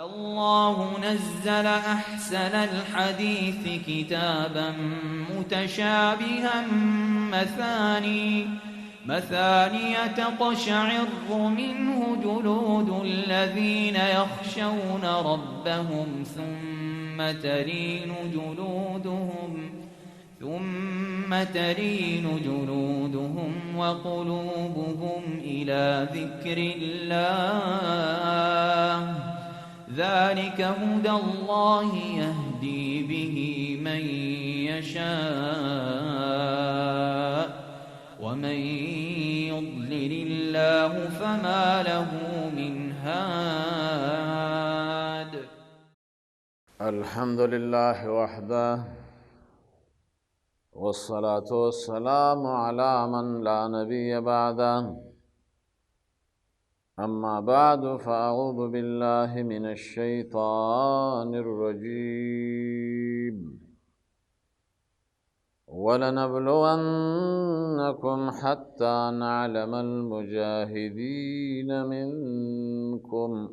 الله نزل أحسن الحديث كتابا متشابها مثانية تقشعر منه جلود الذين يخشون ربهم ثم تلين جلودهم وقلوبهم إلى ذكر الله ذلك هدى الله يهدي به من يشاء ومن يضلل الله فما له من هاد. الحمد لله وحده والصلاة والسلام على من لا نبي بعده. أما بعد فأعوذ بالله من الشيطان الرجيم. ولنبلونكم حتى نعلم المجاهدين منكم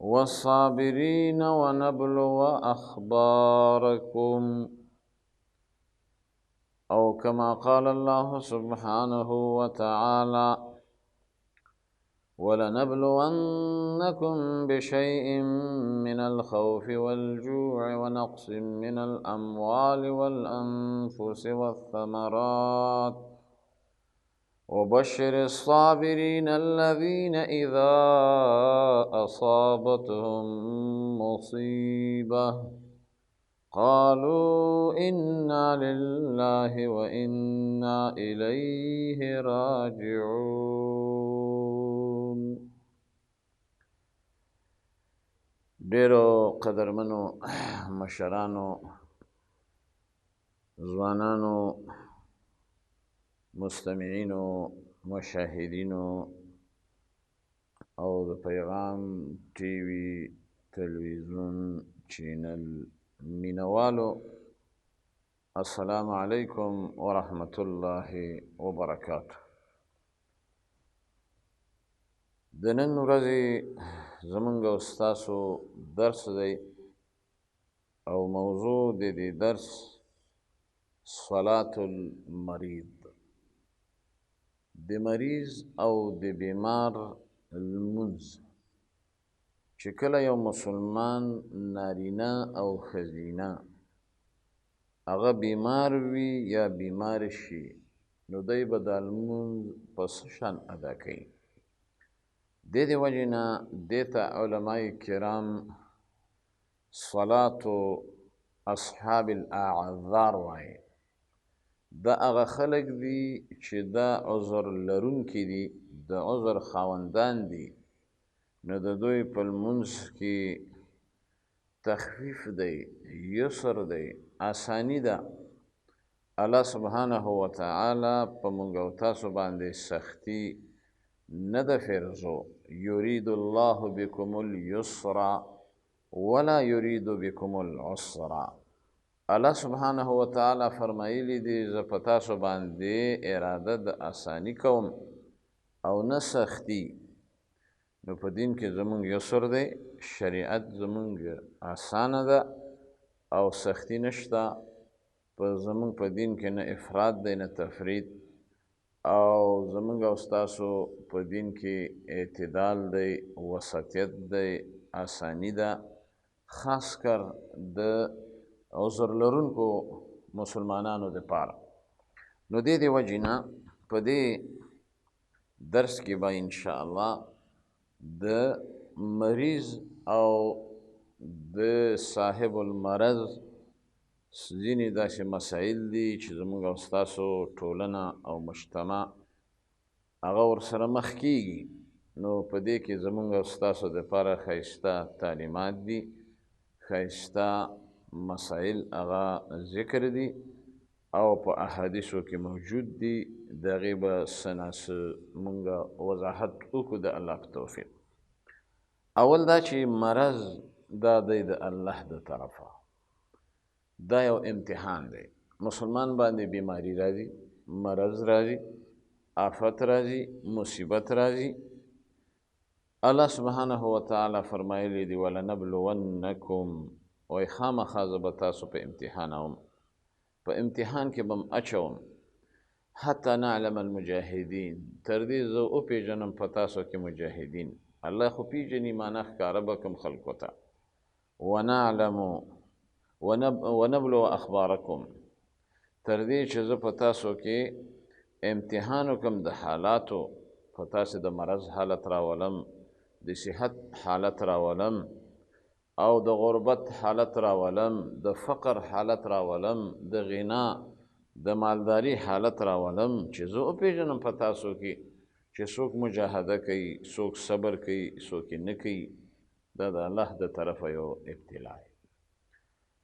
والصابرين ونبلو أخباركم، أو كما قال الله سبحانه وتعالى: ولنبلونكم بشيء من الخوف والجوع ونقص من الأموال والأنفس والثمرات وبشر الصابرين الذين إذا أصابتهم مصيبة قالوا إنا لله وإنا إليه راجعون. ډیرو قدرمنو مشرانو، ځوانانو، مستمعینو، مشاهدینو او د پیغام ټي وي تلویزیون چینل مینوالو، السلام علیکم ورحمة الله وبرکاته. د نن ورځې زمونږ او ستاسو درس دی او موضوع د دې درس صلاة المریض، د مریض او د بیمار لمونځ. چې کله یو مسلمان نارینه او ښځینه هغه بیمار وي یا بیمار شي، نو دی به دا لمونځ په څه شان ادا کوي؟ د دې وجې نه دې ته علماء کرام صلاة اصحاب الاعذار وایي. دا هغه خلک دي چې دا عذر لرونکي دي، د عذر خاوندان دي، نو د دوی په لمونځ کې تخفیف دی، یسر دی، آسانی ده. الله سبحانه وتعالی په موږ او تاسو باندې سختی نه ده فرضو. یرید الله بكم اليسر ولا یرید بكم العسر. الله سبحانه وتعالی فرمایلی دی زه په تاسو باندې اراده د آسانی کوم او نه سختی. نو په دین کې زمونږ یسر دی، شریعت زمونږ آسانه ده او سختی نشته. په زمونږ په دین کې نه افراط دی نه تفرید، او زمونږ او ستاسو په دین کې اعتدال دی، وسطیت دی، آسانی ده، خاص کر د عذر لرونکو مسلمانانو دپاره. نو دې وجې نه په دې درس کې به انشاءالله د مریض او د صاحب المرض ځینې داسې مسایل دي چې زموږ او ستاسو ټولنه او مجتمع هغه ورسره مخ کیږي. نو په دې کې زموږ او ستاسو دپاره ښایسته تعلیمات دي، ښایسته مسایل هغه ذکر دي او په احادیثو کې موجود دي. د هغې به څه ناڅه مونږ وضاحت وکړو د الله په توفیق. اول دا چې مرض دا دی د الله د طرفه، دا یو امتحان دی. مسلمان باندې بیماری راځي، مرض راځي، آفت راځي، مصیبت راځي، الله سبحانه وتعالی فرمایلی دی ولنبلونکم وای خامخا زه به تاسو په امتحانوم، په امتحان کې به م اچوم حتی نعلم المجاهدین، تر دې زه وپېژنم په تاسو کې مجاهدین. الله خو پېژني، معنا ښکاره به کړم خلکو ته. ونعلم ونبلو اخبارکم، تر دې چې زه په تاسو کې امتحان وکړم د حالاتو، په تاسې د مرض حالت راولم، د صحت حالت راولم، او د غربت حالت راولم، د فقر حالت راولم، د غنا د مالداري حالت راولم، چې زه وپېژنم په تاسو کې چې څوک مجاهده کوي، څوک صبر کوي، څوک یې نه کوي. دا د الله د طرفه یو ابتلا دی.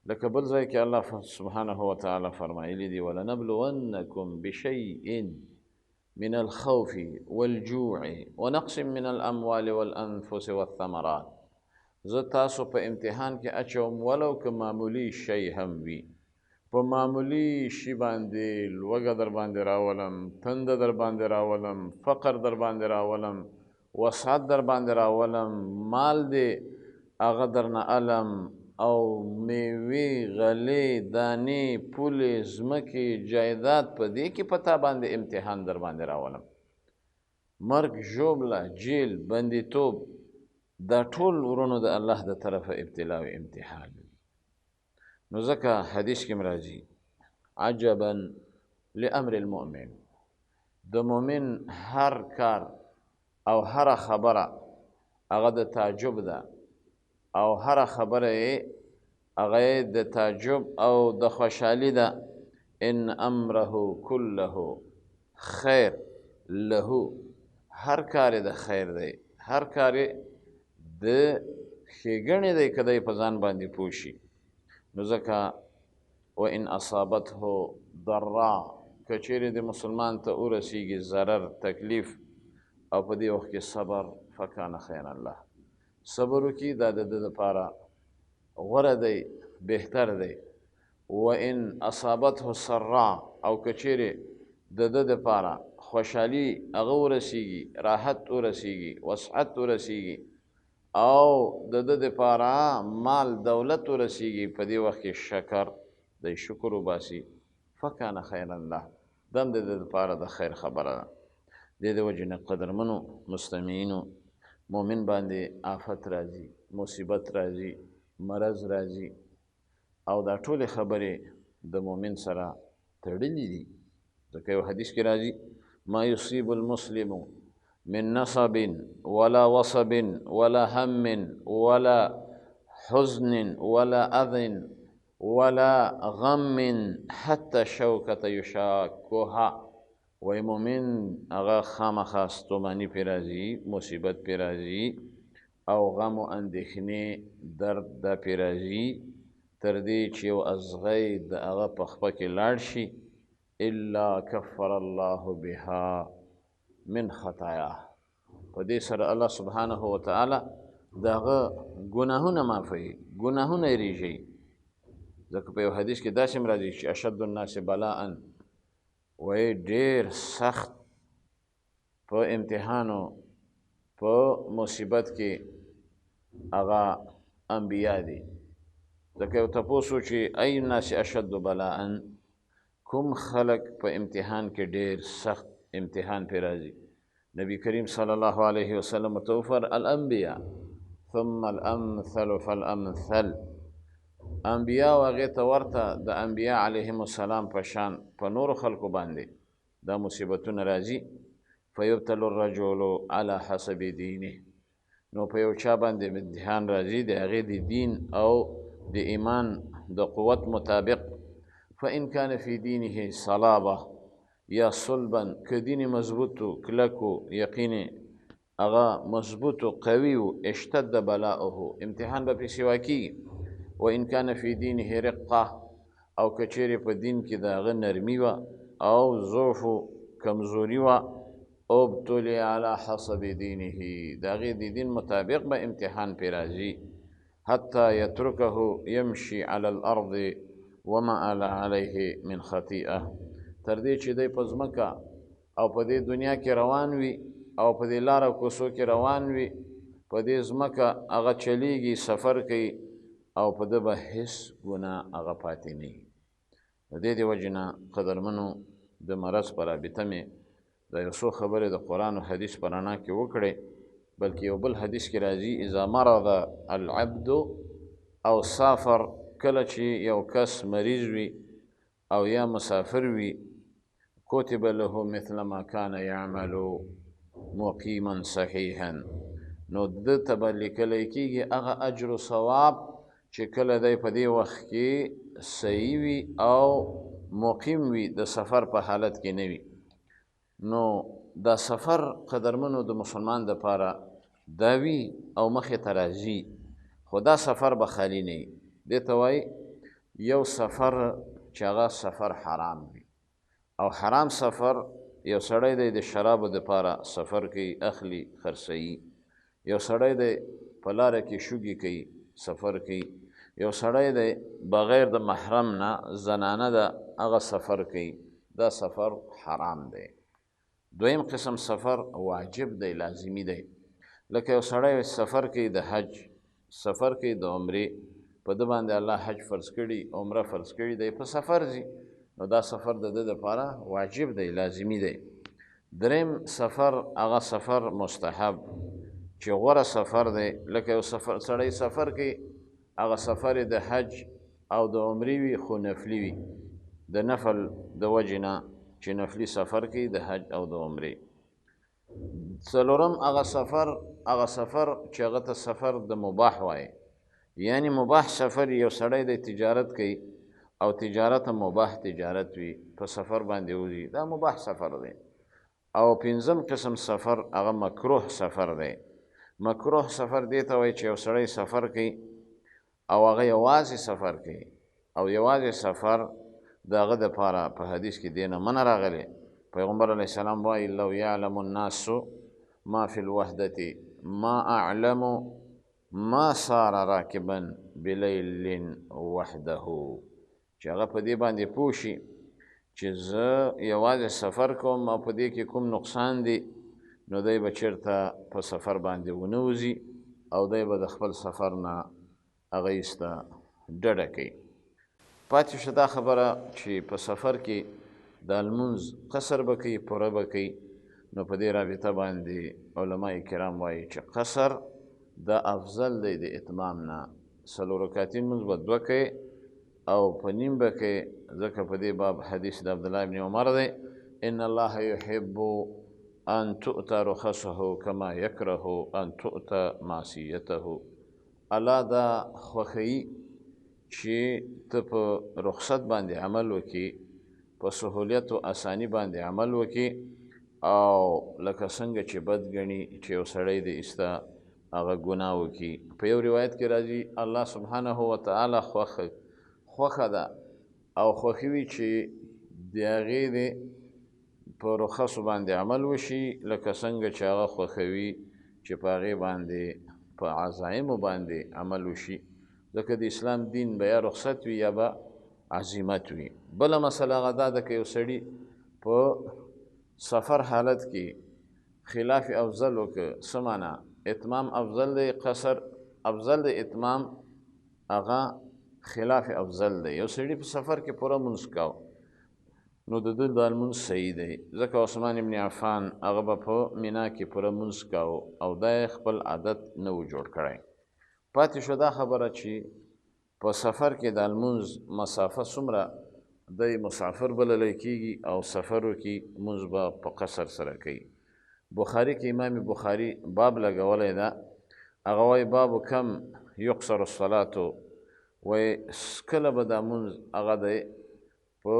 لکه بل ځای کې الله سبحانه وتعالی فرمایلی دی ولنبلونکم بشیء من الخوف والجوع ونقص من الاموال والانفس والثمرات، زه تاسو په امتحان کې اچوم ولو که معمولی شی هم وي، په معمولی شي باندې لوږه در باندې راولم، تنده در باندې راولم، فقر در باندې راولم، وسعت در باندې راولم، مال دې هغه درنه علم، او میوې، غلې، دانې، پولې، ځمکې، جایداد، په دې کې په تا باندې امتحان در باندې راولم، مرګ، ژوبله، جیل، بندیتوب، دا ټول ورونو د الله د طرفه ابتلا او امتحان دی. نو ځکه حدیث کې راځي عجبا لامر المؤمن، د مؤمن هر کار او هر خبره هغه د تعجب ده، او هر خبره یې هغه د تعجب او د خوشحالي ده. ان امره كله خیر له، هر کار د خیر دی، هر کار د ښېګڼې دی که دی په ځان باندې پوه شي. نو ځکه وان اصابته ضرا، که چیرې د مسلمان ته ورسیږي ضرر، تکلیف، او په دې وخت کې صبر، فکان خیرا له، صبر وکړي، دا د ده دپاره غوره دی، بهتر دی. وان اصابته سرا، او که چیرې د ده دپاره خوشحالي هغه ورسیږي، راحت ورسیږي، وسعت ورسیږي، او د ده دپاره مال دولت ورسیږي، په دې وخت کې شکر دی، شکر وباسي، فکان خیرا له، دا هم د ده دپاره د خیر خبره ده. د دې وجې نه قدرمنو مستمعینو، مؤمن باندې آفت راځي، مصیبت راځي، مرض راځي، او دا ټولې خبرې د مؤمن سره تړلي دي. ځکه یو حدیث کې راځي ما یصیب المسلم من نصب ولا وصب ولا هم ولا حزن ولا اذى ولا غم حتى شوکة یشاکها، وای مؤمن هغه خامخا ستوماني پرې راځي، مصیبت پرې راځي، او غم و اندېښنې، درد دا پرې راځي، تر دې چې یو ازغی د هغه په خپه کې لاړ شي، الا کفر الله بها من خطایاه، په دې سره الله سبحانه وتعالی د هغه ګناهونه معافوي، ګناهونه یې ریږي. ځکه په یو حدیث کې داسې هم راځي چې اشد الناس بلاء، وایي ډېر سخت په امتحانو، په مصیبت کې هغه انبیا دي. ځکه یو تپوس و چې ای الناس اشد بلاء، کوم خلک په امتحان کې ډېر سخت امتحان پرې راځي؟ نبی کریم صلی الله علیه وسلم ورته وفر الانبیا ثم الامثل فالامثل، انبیا او هغې ته ورته د انبیا علیهم السلام په شان په نورو خلکو باندې دا مصیبتونه راځي. فیبتل الرجل علی حسب دینه، نو په یو چا باندې امتحان راځي د هغې د دین او د ایمان د قوت مطابق. فان کان فی دینه صلابه یا صلبا، که دین مضبوط و کلک و یقین هغه مضبوط و قوي و اشتد بلاؤه، امتحان به پرې سوا کېږي. وان کان فی دینه رقه، او که چیرې په دین کې د هغه نرمي وه او ضعف و کمزوري وه، ابتلی علی حسب دینه، د هغې د دین مطابق به امتحان پرې راځي. حتی یترکه یمشي علی الارض وما علیه من خطیئه، تر دې چې دی په ځمکه او په دې دنیا کې روان وي، او په دې لاره کوڅو کې روان وي، په دې ځمکه هغه چلیږي، سفر کوي او په ده به هېڅ ګناه هغه پاتې نه وي. د دې وجې نه قدرمنو د مرض په رابطه مې د یو څو خبرې د قرآن و حدیث په رڼا کې وکړې، بلکې یو بل حدیث کې راځي اذا مرض العبد او سافر، کله چې یو کس مریض وي او یا مسافر وي، کتب له مثل ما کان یعمل مقیما صحیحا، نو ده ته به لیکلی کېږي هغه اجر و ثواب چې کله دی په دې وخت کې صحیح وي او مقیم وي، د سفر په حالت کې نه وي. نو دا سفر قدرمنو د مسلمان دپاره دا وي او مخې ته راځي، خو دا سفر به خالي نه وي. دې ته وایي یو سفر چې هغه سفر حرام وي، او حرام سفر یو سړی دی د شرابو دپاره سفر کوي، اخلي، خرڅوي. یو سړی دی په لاره کې شوګي کوي، سفر کوي. یو سړی دی بغیر د محرم نه زنانه ده هغه سفر کوي، دا سفر حرام دی. دویم قسم سفر واجب دی، لازمی دی. لکه یو سړی سفر کوي د حج، سفر کوي د عمرې، په ده باندې الله حج فرض کړي، عمره فرض کړي دی، په سفر ځي، نو دا سفر د ده دپاره واجب دی، لازمی دی. دریم سفر هغه سفر مستحب چې غوره سفر دی. لکه یو سړی سفر کوي، هغه سفر د حج او د عمرې وي، خو نفلي وي، د نفل د وجې نه چې نفلي سفر کوي د حج او د عمرې. څلورم هغه سفر چې هغه ته سفر د مباح وایي، یعنی مباح سفر. یو سړی د تجارت کوي او تجارت مباح تجارت وي، په سفر باندې وځي، دا مباح سفر دی. او پنځم قسم سفر هغه مکروه سفر دی. مکروه سفر دی ته وایي چې یو سړی سفر کوي او هغه یوازې سفر کوي، او یوازې سفر د هغه دپاره په حدیث کې دې نه منع راغلی. پیغمبر علیه السلام وایي لو یعلم الناس ما فی الوحدة ما اعلم ما صار راکبا بلیل وحده، چې هغه په دې باندې پوه شي چې زه یوازې سفر کوم او په دې کې کوم نقصان دی، نو دی به چېرته په سفر باندې ونه وځي او دی به د خپل سفر نه هغه ایسته ډډه کوي. پاتې شو دا خبره چې په سفر کې د لمونځ قصر به کوي، پوره به کوي. نو په دې رابطه باندې علماء کرام وایي چې قصر دا افضل دی د اتمام نه. 4 رکعتي لمونځ به 2 کوي او په نیم به کوي، ځکه په دې باب حدیث د عبدالله ابن عمر دی ان الله يحب ان تؤتى رخصه كما يكره ان تؤتى معصيته. الله دا خوښوي چې ته په رخصت باندې عمل وکړي، په سهولیت او اسانی باندې عمل وکړي، او لکه څنګه چې بد ګڼي چې یو سړی د ایسته هغه ګناه وکړي. په یو روایت کې راځي الله سبحانه وتعالی خوښه ده او خوښوي چې د هغې د په رخصو باندې عمل وشي، لکه څنګه چې هغه خوښوي چې په هغې باندې په عزایمو باندې عمل وشي، ځکه د اسلام دین به یا رخصت وي یا به عزیمت وي. بله مسله هغه دا ده که یو سړي په سفر حالت کې خلاف افضل وکړه، څه معنا؟ اتمام افضل دی، قصر افضل دی، اتمام هغه خلاف افضل دی. یو سړي په سفر کې پوره لمونځ کوه، نو د ده دا لمونځ صحیح دی، ځکه عثمان ابن عفان هغه به په مینا کې پوره لمونځ کوه او دا یې خپل عادت نه و جوړ کړی. پاتې شو دا خبره چې په سفر کې دا لمونځ مسافه څومره دی مسافر بللی کېږي او سفر وکړي، لمونځ به په قصر سره کوي. بخاري کې امام بخاري باب لګولی ده، هغه وایي باب کم یقصر الصلاة، وایي کله به دا لمونځ هغه دی په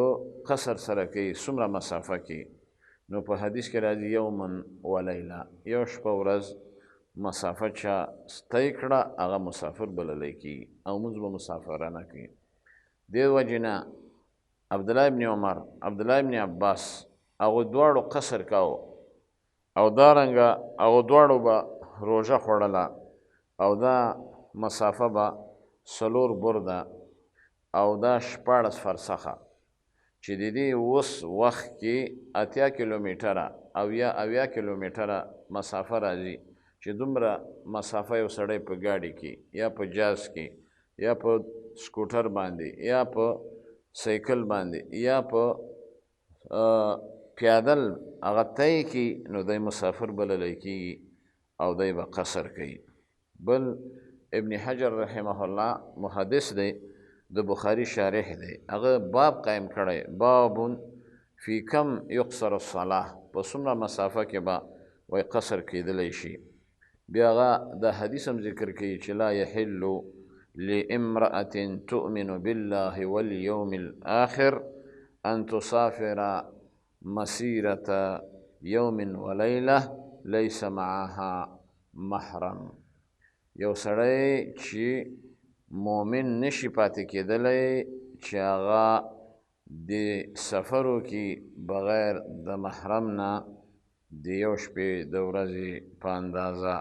قصر سره کوي، څومره مسافه کې. نو په حدیث کې راځي یوما ولیله، یو شپه ورځ مسافه چا طی کړه هغه مسافر بللی کېږي او لمونځ به مسافرانه کوي. دې وجې نه عبدالله ابن عمر، عبدالله ابن عباس هغو دواړو قصر کوو، او دارنګه هغو دواړو به روژه خوړله، او دا مسافه به 4 برده او دا 14 فرسخه، چې د دې اوس وخت کې 80 کیلومیټره او یا 80 کیلومیټره مسافه راځي. چې دومره مسافه یو سړی په ګاډي کې یا په جاز کې یا په سکوټر باندې یا په سایکل باندې یا په پیادل هغه طی کړي نو دی مسافر بللی کېږي او دی به قصر کوي. بل ابن حجر رحمه الله محدث دی، د بخاري شارح دی، هغه باب قایم کړی، باب فی کم یقصر الصلاة، په څومره مسافه کې به وایي قصر کېدلی شي. بیا هغه دا حدیث هم ذکر کوي چې لا یحل لامرأة تؤمن بالله والیوم الآخر ان تسافر مسیرة یوم ولیلة لیس معها محرم. یو سړی چې مؤمن نشي پاتې کېدلی چې هغه د سفرو کې بغیر د محرم نه د یو شپې د ورځې په اندازه،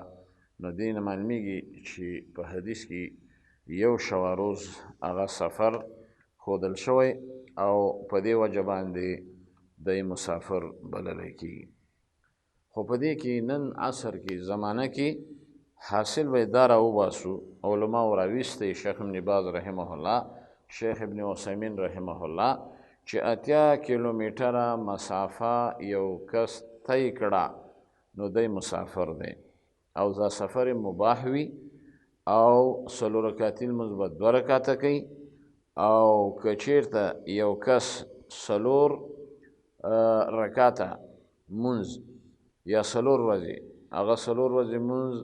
نو دې نه معلومیږي چې په حدیث کې یو شوه روز هغه سفر ښودل شوی او په دې وجه باندې دی مسافر بللی کېږي. خو په دې کې نن عصر کې زمانه کې حاصل به دا راوباسو، علماو راویستی، شیخ ابن باز رحمه الله، شیخ ابن عثیمین رحمه الله، چې 80 کیلومیټره مسافه یو کس طی کړه نو دی مسافر دی او دا سفر مباح وي او 4 رکعتي لمونځ به 2 رکعته کوي او که چیرته یو کس 4 رکعته مونځ یا 4 ورځې، هغه 4 ورځې مونځ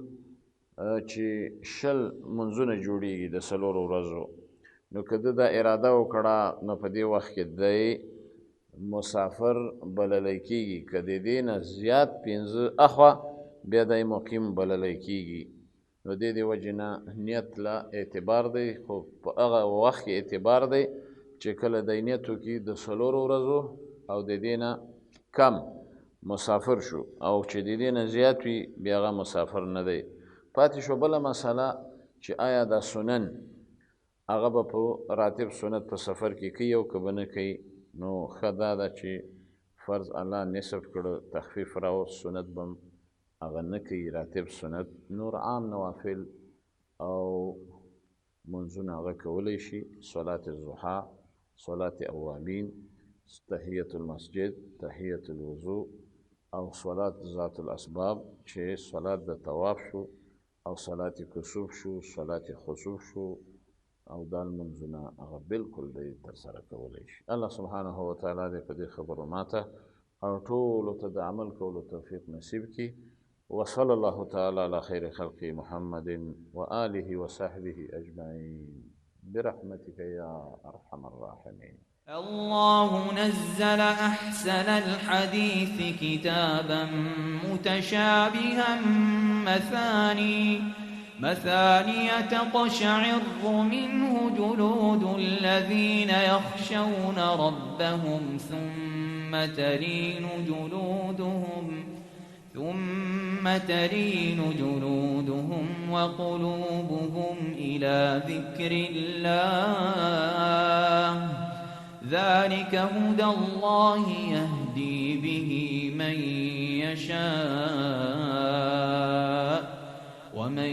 چې 20 مونځونه جوړیږي د 4 ورځو، نو که ده دا اراده وکړه نو په دې وخت کې دی مسافر بللی کېږي. که د دې نه زیات 15 اخوا بیا دی مقیم بللی کېږي. نو د دې وجې نه نیت له اعتبار دی، خو په هغه وخت کې اعتبار دی چې کله دی نیت وکړي د 4 ورځو او د دې نه کم مسافر شو، او چې د دې نه زیات وي بیا هغه مسافر نه دی. پاتې شو بله مسله چې آیا دا سنن هغه به په راتب سنت په سفر کې کوي او که به نه کوي. نو ښه دا ده چې فرض الله نصف کړه، تخفیف راوست، سنت به هغه نه کوي، راتب سنت، نور عام نوافل او منځونه هغه کولی شي، صلات الضحی، صلات اوابین، تحیت المسجد، تحیت الوضوء او صلات ذات الاسباب چې صلات د طواف شو او صلات کسوف شو، صلات خسوف شو، او دا لمونځونه هغه بالکل دی ترسره کولی شي. الله سبحانه وتعالی دې په دې خبرو ماته او ټولو ته د عمل کولو توفیق نصیب کړي. وصلى الله تعالى على خير خلق محمد وآله وصحبه أجمعين برحمتك يا أرحم الراحمين. الله نزل أحسن الحديث كتابا متشابها مثاني تقشعر منه جلود الذين يخشون ربهم ثم تلين جلودهم وقلوبهم إلى ذكر الله ذلك هدى الله يهدي به من يشاء ومن